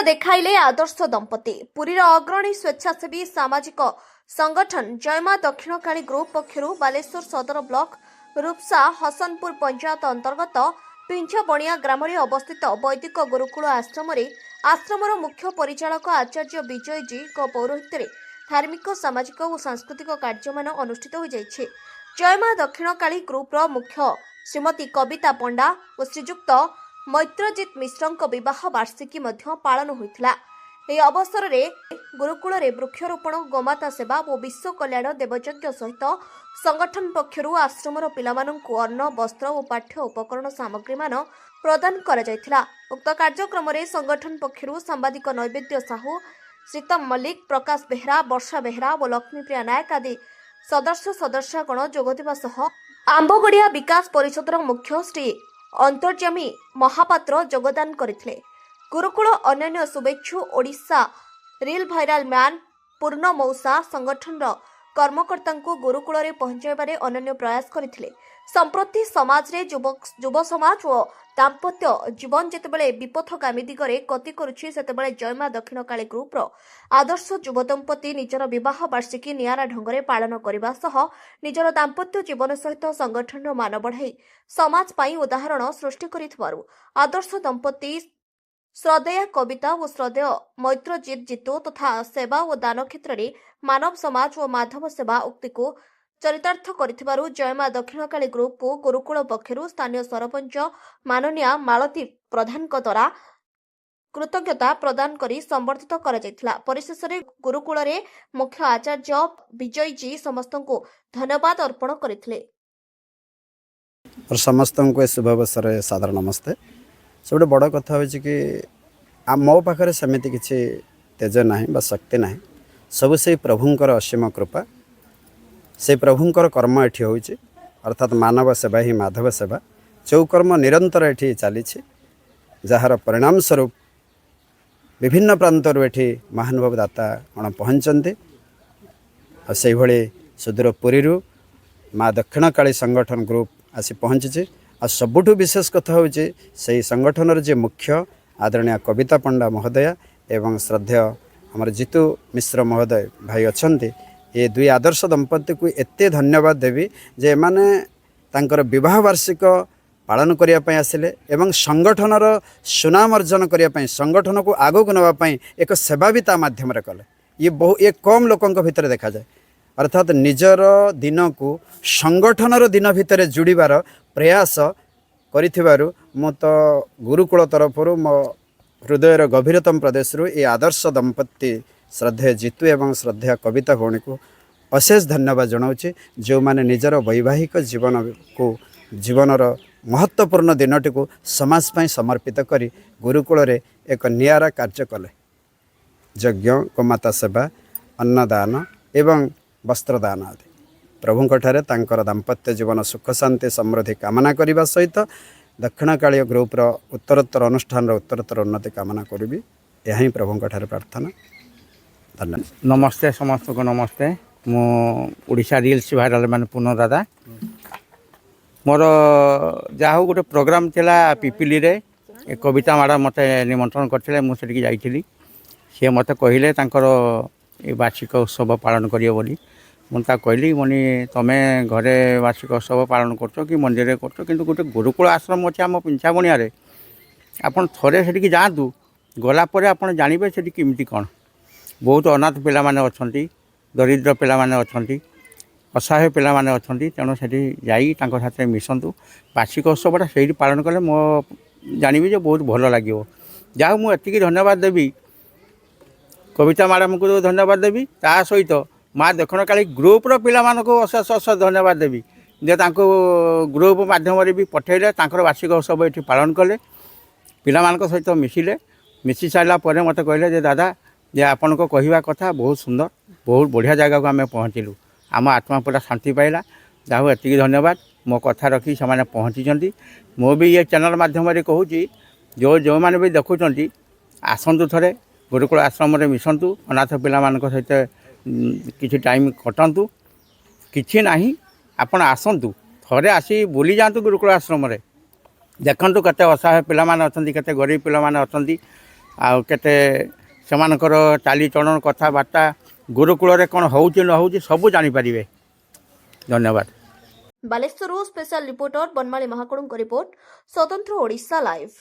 देखाइले आदर्श दंपति पुरीर अग्रणी स्वेच्छासेवी सामाजिक संगठन जयमा दक्षिणकाली ग्रुप पक्षरु बालेश्वर सदर ब्लॉक रूपसा हसनपुर पंचायत अंतर्गत पिंचबणिया ग्राम अवस्थित वैदिक गुरुकुल आश्रमर मुख्य परिचालक आचार्य विजय जी पौरोहित्य धार्मिक सामाजिक और सांस्कृतिक कार्यमान अनुष्ठित हो जाइछे। जयमा दक्षिणकाली ग्रुपर मुख्य श्रीमती कविता पंडा और श्रीजुक्त मैत्रजित मिश्र विवाह वार्षिकी पालन होता। यह अवसर में गुरुकुल वृक्षरोपण गोमाता सेवा और विश्व कल्याण देवयज्ञ सहित संगठन पक्षर आश्रमर पिलामानंकु अन्न वस्त्र और पाठ्य उपकरण सामग्री मान प्रदान करा जायथिला। उक्त कार्यक्रम में संगठन पक्षर सांबादिक नैवेद्य साहू, श्रीतम मल्लिक, प्रकाश बेहरा, वर्षा बेहरा और लक्ष्मीप्रिया नायक आदि सदस्यगण जोगदेवा सह आंबगड़िया विकास परिषदर मुख्य श्री अंतर्जामी महापात्र योगदान करथिले। गुरुकुल अन्य शुभेच्छु ओडिशा रिल भाइराल मैन पूर्ण मौसा संगठन कर्मकर्ता गुरुकुल में पहुंचाइबारे अनन्य प्रयास करथिले। संप्रति समाज रे युव समाज और दाम्पत्य जीवन जेतेबेले विपथगामी दिगरे गति करुछि सेतेबेले जयमा दक्षिणकाली ग्रुपर आदर्श युव दंपति निजर विवाह वार्षिकी नियारा ढंगरे पालन करने सह निजर दाम्पत्य जीवन सहित संगठन मान बढ़ाई समाज पाई उदाहरण सृष्टि करिथबारु आदर्श दंपति श्रद्धेय कविता और श्रद्धेय मैत्रजित जीतु तथा सेवा और दान क्षेत्र में मानव समाज और माधव सेवा उक्ति को चरितार्थ करिथिबारु जयमा दक्षिणकाली ग्रुप को गुरुकुल पक्षरु स्थानीय सरपंच माननीय मालती प्रधान द्वारा कृतज्ञता प्रदान करी संबर्धित करा जायथिला। परिशेष रे गुरुकुल रे मुख्य आचार्य विजय जी समस्त को धन्यवाद अर्पण करथिले। और समस्त को शुभ अवसर सादर नमस्ते। सब बड़ कथा हो कि मो पाखे सेमती किसी तेज ना शक्ति ना सब से प्रभुंकर असीम कृपा से प्रभुंकर कर्म एठी होइछि अर्थात मानव सेवा ही माधव सेवा जो कर्म निरंतर एठी चली जार परिणाम स्वरूप विभिन्न प्रांतर एठी महानुभाव दाता कौन पहुँचते से भली सुदूर पुरी माँ दक्षिणकाली संगठन ग्रुप आसी पहुँची आ सबुठु विशेष कथा हूँ से संगठन जे मुख्य आदरणीय कविता पंडा महोदया एवं श्रद्धेय आमर जीतू मिश्र महोदय भाई अच्छा ये दुई आदर्श दंपति को एते धन्यवाद देवी जे माने तांकर विवाह वार्षिक पालन करने आसिले एवं संगठनर सुनाम अर्जन करने संगठन को आगक नापी एक सेवा भी ता माध्यम कले ये कम लोकों भितर देखा जाए अर्थात निजर दिन को संगठनर दिन भितर जोड़बार प्रयास करिथिबारु मो तो गुरुकुल तरफ मो हृदयर गभीरतम प्रदेश ये आदर्श दंपति श्रद्धेय जीतु एवं श्रद्धेय कविता भौणी को अशेष धन्यवाद जनाऊँगी जो माने निजर वैवाहिक जीवन को जीवनर महत्वपूर्ण दिनटी को समाज पाई समर्पित करी गुरुकुल रे एक नियारा कार्य कले। यज्ञ गोमाता सेवा अन्नदान एवं वस्त्रदान आदि प्रभुंठारे तांकर दाम्पत्य जीवन सुख शांति समृद्धि कामना करने सहित दक्षिणकाली ग्रुपर उत्तरोत्तर अनुष्ठान उत्तरोत्तर उन्नति कामना करी यही प्रभुंठारे प्रार्थना। धन्यवाद। नमस्ते समस्त को नमस्ते। मो ओडिशा रील्स भाइराल मैन पूर्ण दादा मोर जहाँ गोटे प्रोग्राम थिला पिपिली रे एक कविता माड़ा मत निमंत्रण करते मुझे जाइली सी मत कहले वार्षिक उत्सव पालन करियो बोली मुझे कहली मनी तुमे घरे वार्षिक उत्सव पालन कर कि मंदिर कर कि गोटे गुरुकुल आश्रम अच्छे आम पिंचाबणिया आपड़ थे से जातु गलापर आप जानवे से किमिति कौन बहुत अनाथ पिला माने अछंती दरिद्र पिला माने अछंती असहाय पिला माने अछंती तेणु से मिशंतु वार्षिक उत्सवटा से पालन कले मो जानवी जो बहुत भल लगे जहाँ मुझे धन्यवाद देवी कविता मैडम को धन्यवाद देवी ता सहित माँ दक्षिणकाली ग्रुपर पिला को अशेष अशेष धन्यवाद देवी जे ग्रुप माध्यम भी पठेले वार्षिक उत्सव ये पालन कले पिला सहित मिसिले मिसी सारापर मत कहले जे दादा जे आपण को कहवा कथा बहुत सुंदर बहुत बढ़िया जगह को आम पहुँचलु आम आत्मा पूरा शांति पाइला जहाँ एति धन्यवाद मो कथा रखी से पहुँची मो भी ये चैनल माध्यम कहूँ जो मैंने भी देखुं आसतु थे गुरुकुल आश्रम मिशंतु अनाथ पिला सहित किसी टाइम कटंतु किछि नाही आपण आसतु थे आसी बुली जातु गुरुकुल आश्रम देखु केते असहाय पिला अच्छा केते गरीब पिला अच्छा ଆଉ କେତେ ସେମାନଙ୍କର ଚାଲିଚଳନ କଥାବାର୍ତ୍ତା ଗୁରୁକୁଳରେ କ'ଣ ହେଉଛି ନ ହେଉଛି ସବୁ ଜାଣିପାରିବେ। ଧନ୍ୟବାଦ। ବାଲେଶ୍ୱରରୁ ସ୍ପେଶାଲ ରିପୋର୍ଟର ବନମାଳୀ ମହାକୁଡ଼ଙ୍କ ରିପୋର୍ଟ, ସ୍ୱତନ୍ତ୍ର ଓଡ଼ିଶା ଲାଇଭ୍।